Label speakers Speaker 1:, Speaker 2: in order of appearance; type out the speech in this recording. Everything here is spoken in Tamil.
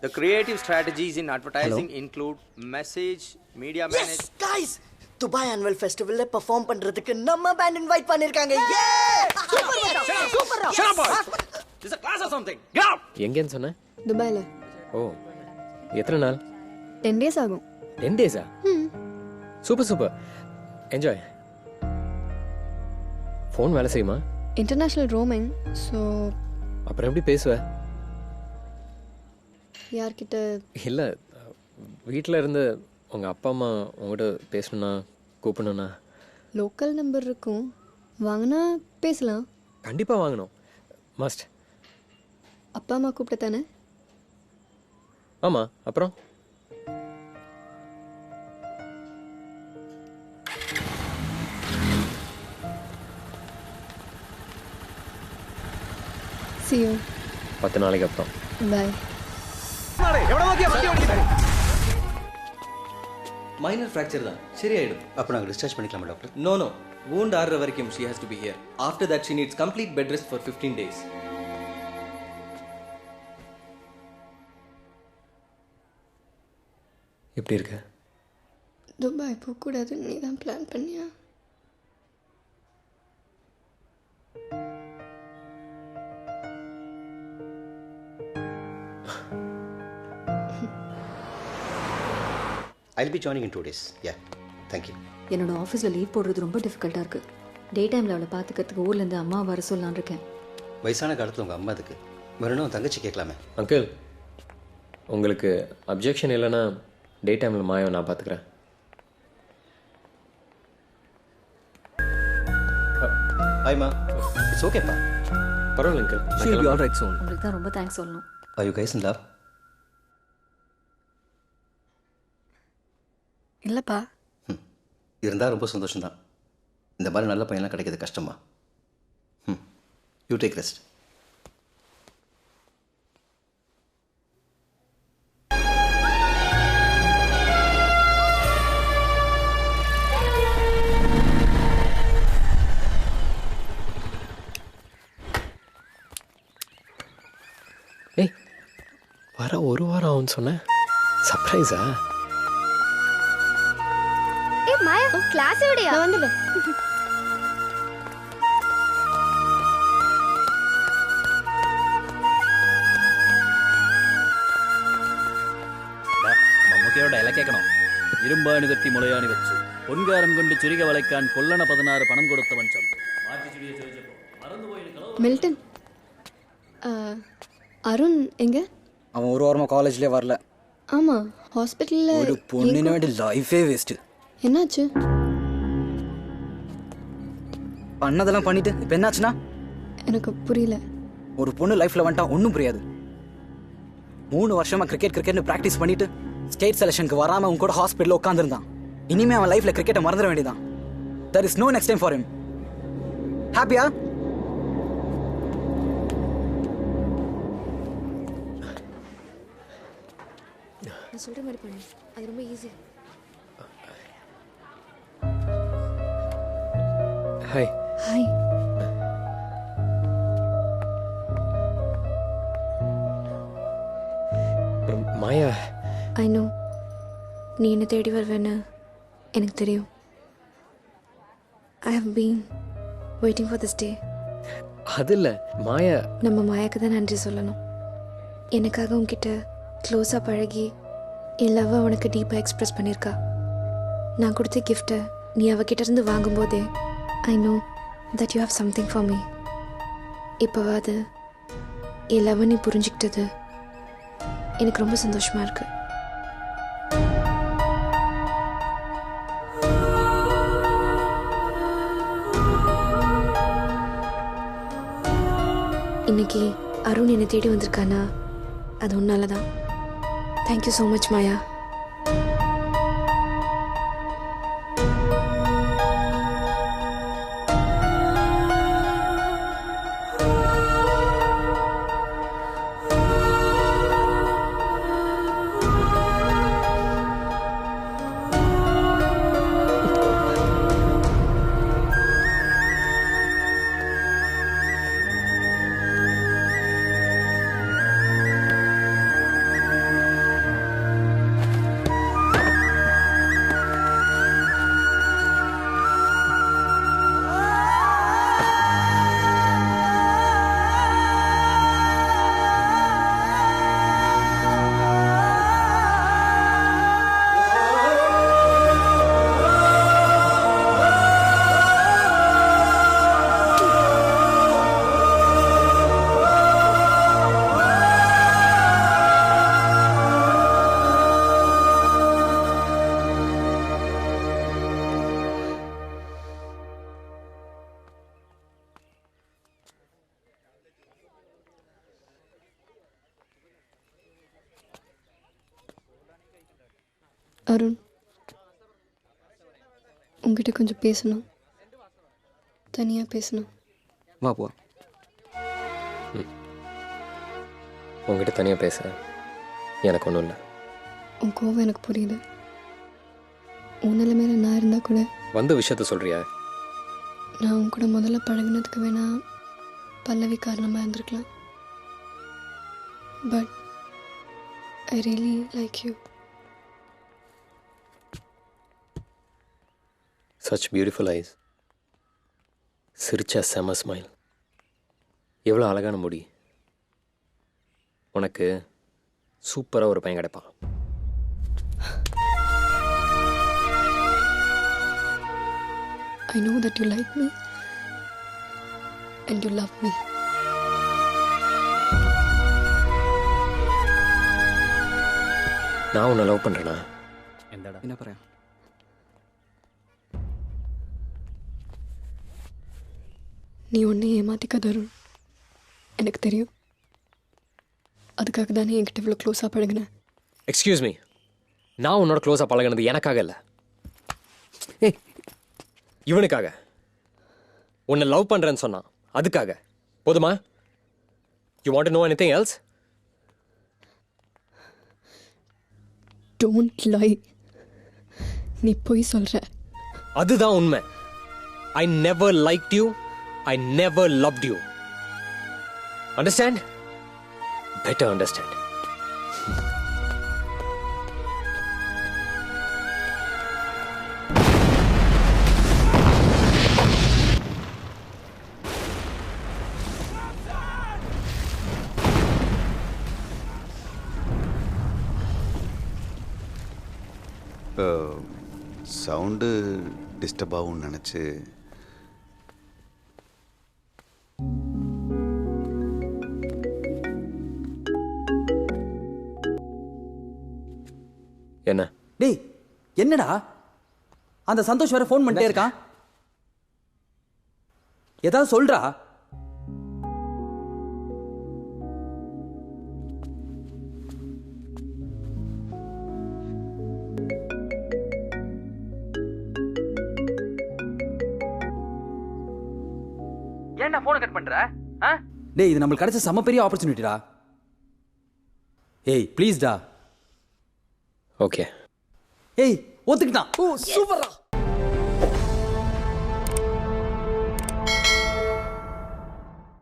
Speaker 1: The creative strategies in advertising include message, media management.
Speaker 2: Yes, guys. Dubai annual festivalல perform பண்றதுக்கு நம்ம band invite பண்ணிருக்காங்க. Super.
Speaker 1: Shut up, boys. This is a class or something. Get out.
Speaker 3: எங்கன்னு சொன்ன?
Speaker 4: துபாயில.
Speaker 3: ஓ. எத்தனை நாள்?
Speaker 4: 10 days ஆகும்.
Speaker 3: 10 days-ஆ? சூப்பர். என்ஜாய். ஃபோன் வேலை செய்யுமா?
Speaker 4: International roaming. ஸோ
Speaker 3: அப்புறம் எப்படி பேசுவ?
Speaker 4: யார்கிட்ட?
Speaker 3: இல்லை, வீட்டில் இருந்து உங்கள் அப்பா அம்மா உங்கள்கிட்ட பேசணுன்னா கூப்பிடணுண்ணா.
Speaker 4: லோக்கல் நம்பர் இருக்கும், வாங்கினா பேசலாம்.
Speaker 3: கண்டிப்பாக வாங்கணும், மஸ்ட்.
Speaker 4: அப்பா அம்மா கூப்பிட்ட தானே?
Speaker 3: ஆமாம். அப்புறம்
Speaker 4: see you.
Speaker 3: 10 நாளைக்கு அப்புறம்.
Speaker 4: Bye.
Speaker 5: மைனர் ஃப்ராக்சர் தான், சரியாயிடும்.
Speaker 6: அப்போ நாங்கள் டிஸ்சார்ஜ் பண்ணிக்கலாமா டாக்டர்?
Speaker 5: நோ wound ஆறுற வரைக்கும் she has to be here. After that she needs complete bed rest for 15 days.
Speaker 3: எப்படி இருக்க?
Speaker 4: துபாய் போகக்கூடாது, நீ தான் பிளான் பண்ணியா?
Speaker 6: I'll be joining in 2 days. Yeah, thank you.
Speaker 7: என்னோட ஆஃபீஸில் லீவ் போடுறது ரொம்ப டிஃபிகல்ட்டாக இருக்குது. டே டைமில் அவளை பார்த்துக்கிறதுக்கு ஊர்லேருந்து அம்மா வர சொல்லலான்னு இருக்கேன்.
Speaker 6: வயசான காலத்தில் உங்கள் அம்மா அதுக்கு வரணும், தங்கச்சி கேட்கலாமே.
Speaker 3: அங்கிள், உங்களுக்கு அப்ஜெக்ஷன் இல்லைன்னா டே டைமில் மாயாவை நான் பார்த்துக்கிறேன்.
Speaker 6: ஹாய்மா, இட்ஸ் ஓகேப்பா.
Speaker 3: பரவாயில்ல uncle,
Speaker 5: She'll be all right soon.
Speaker 7: உங்களுக்கு தான் ரொம்ப தேங்க்ஸ் சொல்லணும்.
Speaker 6: Are you guys in love?
Speaker 4: இல்லைப்பா.
Speaker 6: இருந்தால் ரொம்ப சந்தோஷம்தான். இந்த மாதிரி நல்ல பையன்லாம் கிடைக்கிறது கஷ்டமா? You take rest.
Speaker 3: ஏய், வர ஒரு வாரம் ஆகும்னு சொன்னேன். சர்ப்ரைஸா?
Speaker 8: ஏய் மாயா, கிளாஸ் விடுயா.
Speaker 4: நான் வந்துடுறேன்.
Speaker 9: മമ്മൂക്കയോട് ഇല കേൾക്കണം. ഇരുമ്പാണി തട്ടി മുളയാണി വെച്ചു പൊൻകാരം കൊണ്ട് ചുരിക വളയ്ക്കാൻ കൊല്ലണ 16 പണം കൊടുത്തവൻ ചന്തു. മാറ്റിച്ചുടിയെ ചോദിച്ചപ്പോൾ മറന്നുപോയി.
Speaker 4: மில்டன், அருண் எங்க?
Speaker 10: அவன் ஒரு வாரமாக காலேஜ்லேயே வரல.
Speaker 4: ஆமாம், ஹாஸ்பிட்டலில்.
Speaker 10: ஒரு பொண்ணுன்னு வேண்டி லைஃபே வேஸ்ட்டு.
Speaker 4: என்னாச்சு?
Speaker 10: பண்ணதெல்லாம் பண்ணிட்டு இப்போ என்னாச்சுன்னா?
Speaker 4: எனக்கு புரியல.
Speaker 10: ஒரு பொண்ணு லைஃப்பில் வந்துட்டா ஒன்றும் புரியாது. 3 வருஷமாக கிரிக்கெட்னு ப்ராக்டிஸ் பண்ணிட்டு ஸ்டேட் செலெக்ஷனுக்கு வராமல் அவங்க கூட ஹாஸ்பிட்டலில் உட்காந்துருந்தான். இனிமேல் அவன் லைஃப்பில் கிரிக்கெட்டை மறந்துட வேண்டியதான். there is no next time for him. ஹாப்பியா?
Speaker 4: நான் சொல்கிற மாதிரி பண்ணு, அது ரொம்ப easy.
Speaker 3: Hi.
Speaker 4: Hi.
Speaker 3: Maya,
Speaker 4: I know நீ என்ன தேடி வருவேன்னு எனக்கு தெரியும். I have been waiting for this day.
Speaker 3: அது இல்லை மாயா.
Speaker 4: நம்ம மாயாக்கு தான் நன்றி சொல்லணும். எனக்காக உன்கிட்ட க்ளோஸாக பழகி என் லவ்வை உனக்கு டீப்பாக எக்ஸ்ப்ரெஸ் பண்ணியிருக்கா. நான் கொடுத்த கிஃப்ட்டை நீ அவகிட்ட இருந்து வாங்கும்போதே I know that you have something for me. இப்போவாது என் லவ்வை நீ புரிஞ்சுக்கிட்டது எனக்கு ரொம்ப சந்தோஷமாக இருக்கு. இன்னைக்கு அருண் என்னை தேடி வந்திருக்கானா, அது உன்னால தான். தேங்க்யூ ஸோ மச் மாயா. அருண், உங்ககிட்ட கொஞ்சம் பேசணும். தனியாக பேசணும்.
Speaker 10: வா போ.
Speaker 3: உங்ககிட்ட தனியாக பேச எனக்கு ஒன்றும் இல்லை.
Speaker 4: உன் கோவம் எனக்கு புரியுது. உன் நிலைமையில நான் இருந்தால் கூட
Speaker 3: வந்து விஷயத்த சொல்கிறியா?
Speaker 4: நான் உன் கூட முதல்ல பழகினதுக்கு வேணா பல்லவி காரணமாக இருந்திருக்கலாம். But I really like you.
Speaker 3: Such beautiful ice. சிரிச்சா செம ஸ்மைல். எவ்வளோ அழகான முடி. உனக்கு சூப்பராக ஒரு பையன் கிடைப்பான்.
Speaker 4: I know that you like me and you love me.
Speaker 3: நான் உன்னை லவ் பண்ணுறேனா?
Speaker 10: என்ன பாரு,
Speaker 4: நீ ஒன்றை ஏமாத்திக்காத அருண். எனக்கு தெரியும். அதுக்காக தானே என்கிட்ட இவ்வளோ க்ளோஸாக பழகினேன்.
Speaker 3: எக்ஸ்கியூஸ் மீ, நான் உன்னோட க்ளோஸாக பழகினது எனக்காக இல்லை, இவனுக்காக. உன்னை லவ் பண்ணுறேன்னு சொன்னான், அதுக்காக. போதுமா? You want to know anything else?
Speaker 4: Don't lie. நீ பொய் சொல்கிற.
Speaker 3: அதுதான் உண்மை. I never liked you, I never loved you. Understand? Better understand.
Speaker 11: Sound disturb ஆகும்னு நினச்சி
Speaker 3: என்ன?
Speaker 10: டேய் என்னடா அந்த சந்தோஷ் வேற ஃபோன் பண்ணிட்டே இருக்கான். ஏதாவது சொல்றா. ஏன்டா போனை கட் பண்ற? டேய் இது நம்மளுக்கு கிடைச்ச செம பெரிய ஆப்பர்ச்சுனிட்டிடா. ஏய் ப்ளீஸ்டா.
Speaker 3: ஓகே.
Speaker 10: ஏய் ஒத்துக்கிட்டான். ஓ சூப்பரா.